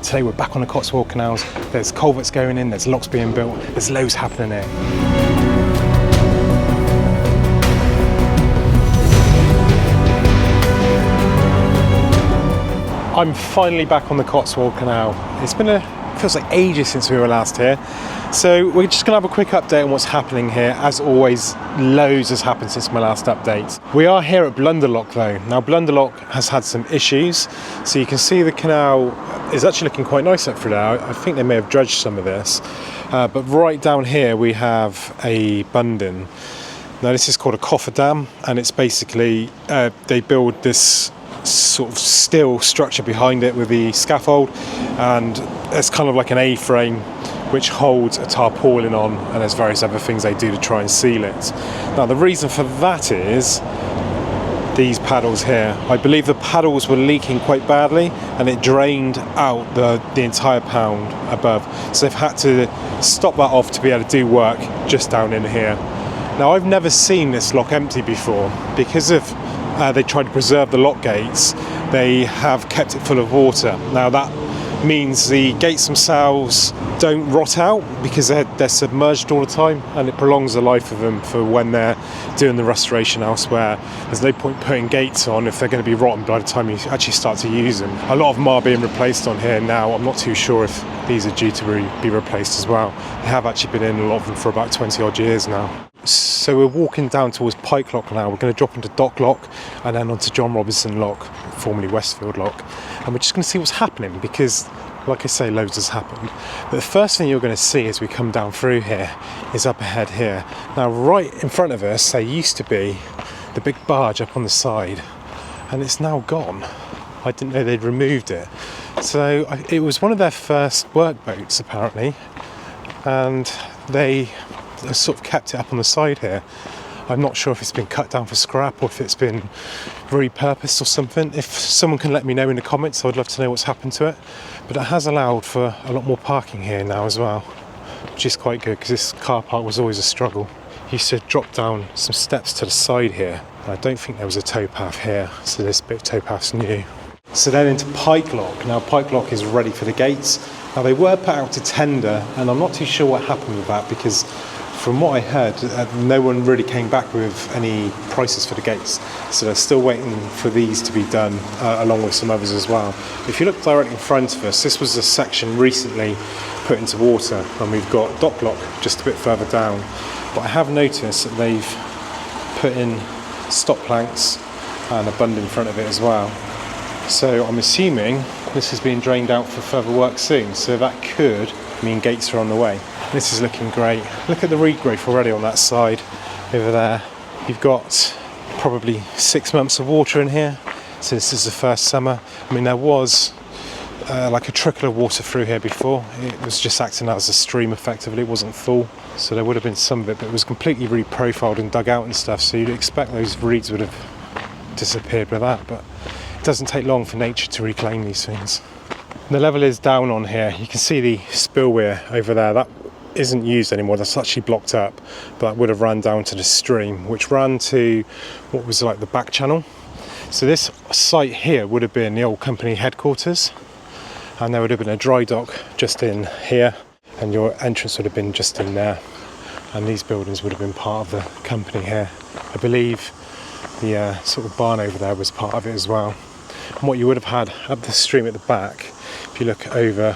Today we're back on the Cotswold Canals. There's culverts going in, there's locks being built, there's loads happening here. I'm finally back on the Cotswold Canal. It's been feels like ages since we were last here. So we're just gonna have a quick update on what's happening here. As always, loads has happened since my last update. We are here at Blunder Lock though. Now Blunder Lock has had some issues. So you can see the canal is actually looking quite nice up through there. I think they may have dredged some of this. But right down here we have a bunding. Now this is called a coffer dam, and it's basically, they build this sort of steel structure behind it with the scaffold, and it's kind of like an A-frame which holds a tarpaulin on, and there's various other things they do to try and seal it. Now the reason for that is these paddles here. I believe the paddles were leaking quite badly and it drained out the entire pound above, so they've had to stop that off to be able to do work just down in here. Now I've never seen this lock empty before. Because of they tried to preserve the lock gates, they have kept it full of water. Now that means the gates themselves don't rot out because they're submerged all the time, and it prolongs the life of them for when they're doing the restoration elsewhere. There's no point putting gates on if they're going to be rotten by the time you actually start to use them. A lot of them are being replaced on here now. I'm not too sure if these are due to be replaced as well. They have actually been in, a lot of them, for about 20 odd years now. So we're walking down towards Pike Lock now. We're going to drop into Dock Lock and then onto John Robinson Lock, formerly Westfield Lock, and we're just going to see what's happening because, like I say, loads has happened. But the first thing you're going to see as we come down through here is up ahead here. Now right in front of us there used to be the big barge up on the side, and it's now gone. I didn't know they'd removed it. So it was one of their first work boats apparently, and they sort of kept it up on the side here. I'm not sure if it's been cut down for scrap or if it's been repurposed or something. If someone can let me know in the comments, I'd love to know what's happened to it. But it has allowed for a lot more parking here now as well, which is quite good because this car park was always a struggle. You used to drop down some steps to the side here. I don't think there was a towpath here, so this bit of towpath's new. So then into Pike Lock. Now Pike Lock is ready for the gates. Now they were put out to tender, and I'm not too sure what happened with that because from what I heard, no one really came back with any prices for the gates. So they're still waiting for these to be done, along with some others as well. If you look directly in front of us, this was a section recently put into water, and we've got Dock Lock just a bit further down. But I have noticed that they've put in stop planks and a bund in front of it as well. So I'm assuming this is being drained out for further work soon. So that could mean gates are on the way. This is looking great. Look at the reed growth already on that side over there. You've got probably 6 months of water in here. So this is the first summer. I mean, there was like a trickle of water through here before. It was just acting as a stream effectively. It wasn't full. So there would have been some of it, but it was completely reprofiled and dug out and stuff. So you'd expect those reeds would have disappeared with that, but it doesn't take long for nature to reclaim these things. The level is down on here. You can see the spillway over there. That isn't used anymore. That's actually blocked up, but that would have run down to the stream, which ran to what was like the back channel. So this site here would have been the old company headquarters, and there would have been a dry dock just in here, and your entrance would have been just in there, and these buildings would have been part of the company here. I believe the sort of barn over there was part of it as well. And what you would have had up the stream at the back, if you look over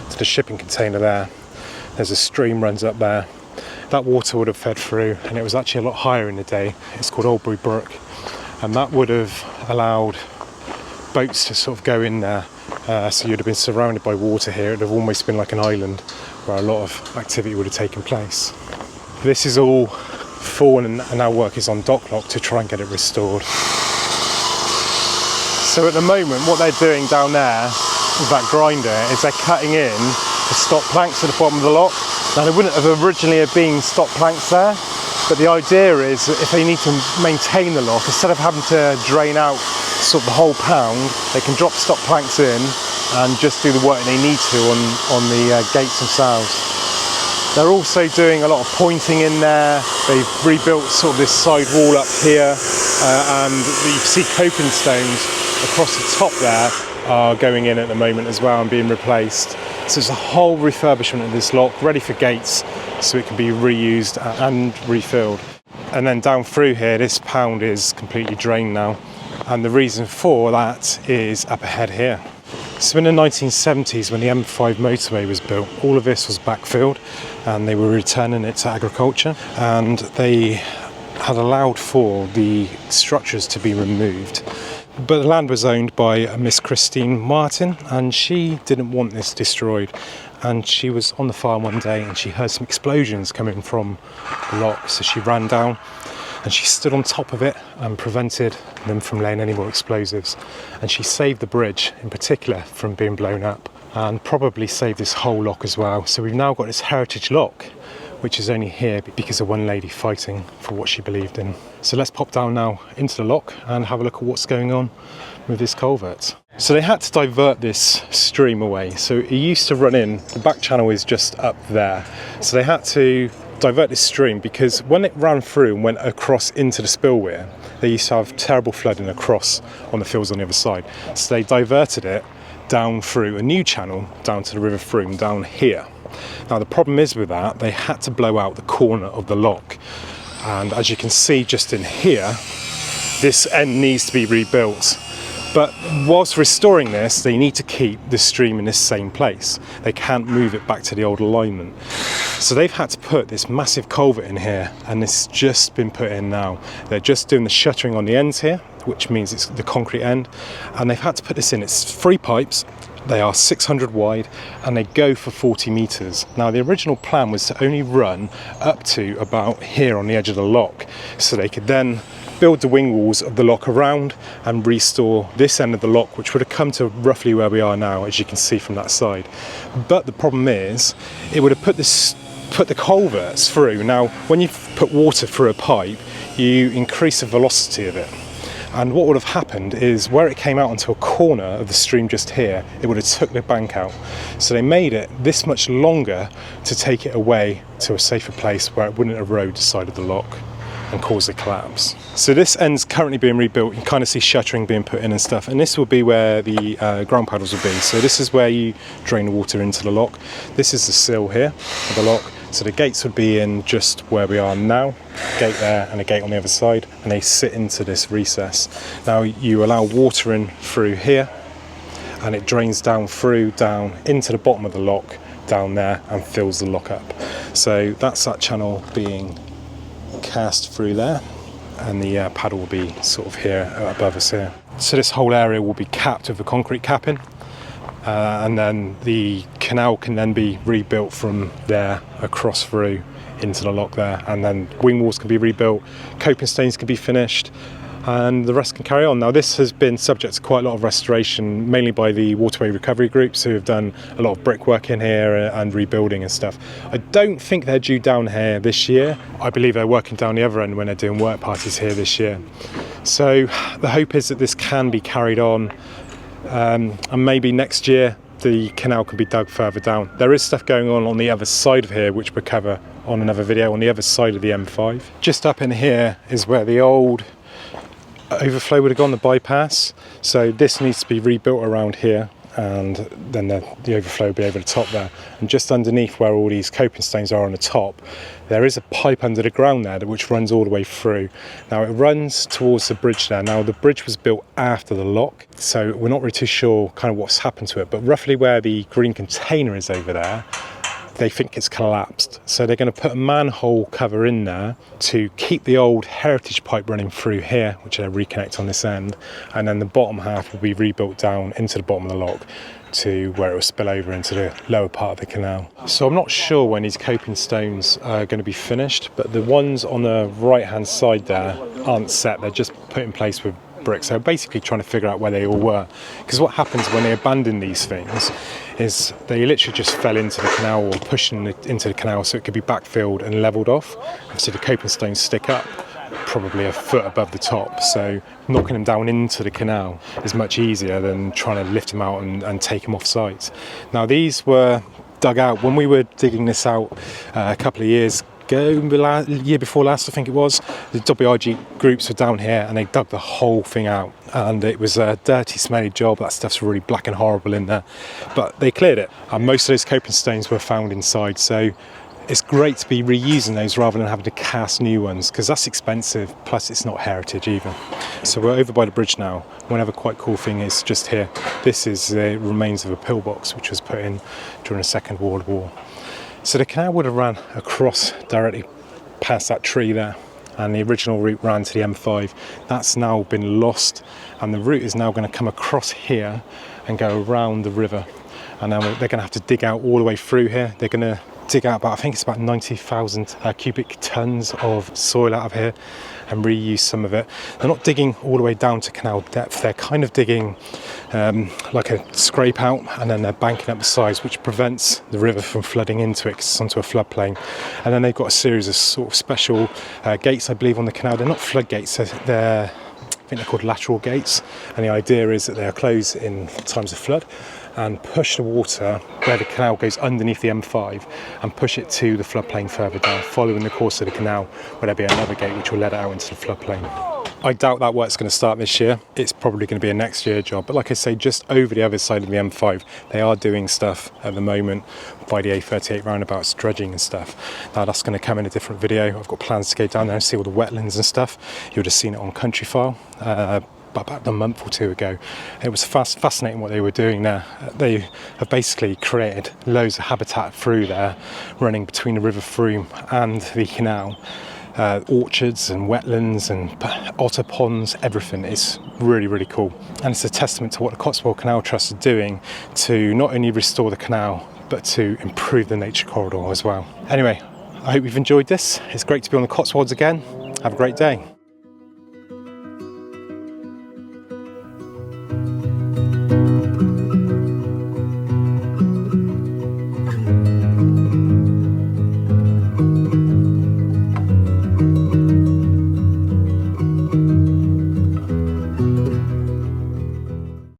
to the shipping container there, there's a stream runs up there. That water would have fed through, and it was actually a lot higher in the day. It's called Oldbury Brook, and that would have allowed boats to sort of go in there. So you'd have been surrounded by water here. It would have almost been like an island where a lot of activity would have taken place. This is all full, and now work is on Dock Lock to try and get it restored. So at the moment, what they're doing down there with that grinder is they're cutting in the stop planks at the bottom of the lock. Now they wouldn't have originally have been stop planks there, but the idea is that if they need to maintain the lock, instead of having to drain out sort of the whole pound, they can drop stop planks in and just do the work they need to on the gates themselves. They're also doing a lot of pointing in there. They've rebuilt sort of this side wall up here, and you can see coping stones across the top there, are going in at the moment as well and being replaced. So it's a whole refurbishment of this lock, ready for gates, so it can be reused and refilled. And then down through here, this pound is completely drained now. And the reason for that is up ahead here. So in the 1970s, when the M5 motorway was built, all of this was backfilled and they were returning it to agriculture, and they had allowed for the structures to be removed. But the land was owned by a Miss Christine Martin, and she didn't want this destroyed. And she was on the farm one day and she heard some explosions coming from the lock, so she ran down and she stood on top of it and prevented them from laying any more explosives. And she saved the bridge in particular from being blown up, and probably saved this whole lock as well. So we've now got this heritage lock, which is only here because of one lady fighting for what she believed in. So let's pop down now into the lock and have a look at what's going on with this culvert. So they had to divert this stream away. So it used to run in, the back channel is just up there. So they had to divert this stream because when it ran through and went across into the spillway, they used to have terrible flooding across on the fields on the other side. So they diverted it down through a new channel down to the River Froome down here. Now the problem is with that, they had to blow out the corner of the lock. And as you can see just in here, this end needs to be rebuilt. But whilst restoring this, they need to keep the stream in this same place. They can't move it back to the old alignment. So they've had to put this massive culvert in here, and it's just been put in now. They're just doing the shuttering on the ends here, which means it's the concrete end. And they've had to put this in. It's 3 pipes. They are 600 wide and they go for 40 metres. Now the original plan was to only run up to about here on the edge of the lock, so they could then build the wing walls of the lock around and restore this end of the lock, which would have come to roughly where we are now, as you can see from that side. But the problem is, it would have put the culverts through. Now when you put water through a pipe, you increase the velocity of it. And what would have happened is where it came out onto a corner of the stream just here, it would have took the bank out. So they made it this much longer to take it away to a safer place where it wouldn't erode the side of the lock and cause a collapse. So this end's currently being rebuilt. You can kind of see shuttering being put in and stuff, and this will be where the ground paddles will be. So this is where you drain the water into the lock. This is the sill here of the lock. So the gates would be in just where we are now, gate there and a gate on the other side, and they sit into this recess. Now you allow water in through here, and it drains down into the bottom of the lock down there and fills the lock up. So that's that channel being cast through there, and the paddle will be sort of here above us here. So this whole area will be capped with a concrete capping. And then the canal can then be rebuilt from there across through into the lock there, and then wing walls can be rebuilt, coping stains can be finished, and the rest can carry on. Now this has been subject to quite a lot of restoration, mainly by the waterway recovery groups who have done a lot of brickwork in here and rebuilding and stuff. I don't think they're due down here this year. I believe they're working down the other end when they're doing work parties here this year. So the hope is that this can be carried on. And maybe next year the canal can be dug further down. There is stuff going on the other side of here, which we'll cover on another video, on the other side of the M5. Just up in here is where the old overflow would have gone, the bypass. So this needs to be rebuilt around here, and then the overflow will be over the top there. And just underneath where all these coping stains are on the top, there is a pipe under the ground there which runs all the way through. Now it runs towards the bridge there. Now the bridge was built after the lock, so we're not really too sure kind of what's happened to it, but roughly where the green container is over there, they think it's collapsed. So they're going to put a manhole cover in there to keep the old heritage pipe running through here, which they'll reconnect on this end, and then the bottom half will be rebuilt down into the bottom of the lock to where it will spill over into the lower part of the canal. So I'm not sure when these coping stones are going to be finished, but the ones on the right hand side there aren't set, they're just put in place with bricks. They're basically trying to figure out where they all were, because what happens when they abandon these things is they literally just fell into the canal or pushing it into the canal, so it could be backfilled and levelled off. So the coping stones stick up probably a foot above the top, so knocking them down into the canal is much easier than trying to lift them out and take them off site. Now these were dug out when we were digging this out a couple of years ago, year before last I think it was, the WRG groups were down here and they dug the whole thing out, and it was a dirty, smelly job. That stuff's really black and horrible in there, but they cleared it, and most of those coping stones were found inside, so it's great to be reusing those rather than having to cast new ones, because that's expensive, plus it's not heritage either. So we're over by the bridge now. One other quite cool thing is just here, this is the remains of a pillbox which was put in during the Second World War. So the canal would have ran across directly past that tree there, and the original route ran to the M5. That's now been lost, and the route is now going to come across here and go around the river, and then they're going to have to dig out all the way through here. They're going to dig out about, I think it's about 90,000 cubic tons of soil out of here and reuse some of it. They're not digging all the way down to canal depth, they're kind of digging like a scrape out, and then they're banking up the sides, which prevents the river from flooding into it because it's onto a floodplain. And then they've got a series of sort of special gates, I believe, on the canal. They're not floodgates, they're, I think they're called lateral gates, and the idea is that they are closed in times of flood and push the water where the canal goes underneath the M5 and push it to the floodplain further down, following the course of the canal, where there'll be another gate which will let it out into the floodplain. I doubt that work's going to start this year. It's probably going to be a next year job, but like I say, just over the other side of the M5 they are doing stuff at the moment by the A38 roundabouts, dredging and stuff. Now that's going to come in a different video. I've got plans to go down there and see all the wetlands and stuff. You'll have seen it on Countryfile about a month or two ago. It was fascinating what they were doing there. They have basically created loads of habitat through there, running between the River Froome and the canal. Orchards and wetlands and otter ponds, everything is really, really cool. And it's a testament to what the Cotswold Canal Trust are doing to not only restore the canal, but to improve the nature corridor as well. Anyway, I hope you've enjoyed this. It's great to be on the Cotswolds again. Have a great day.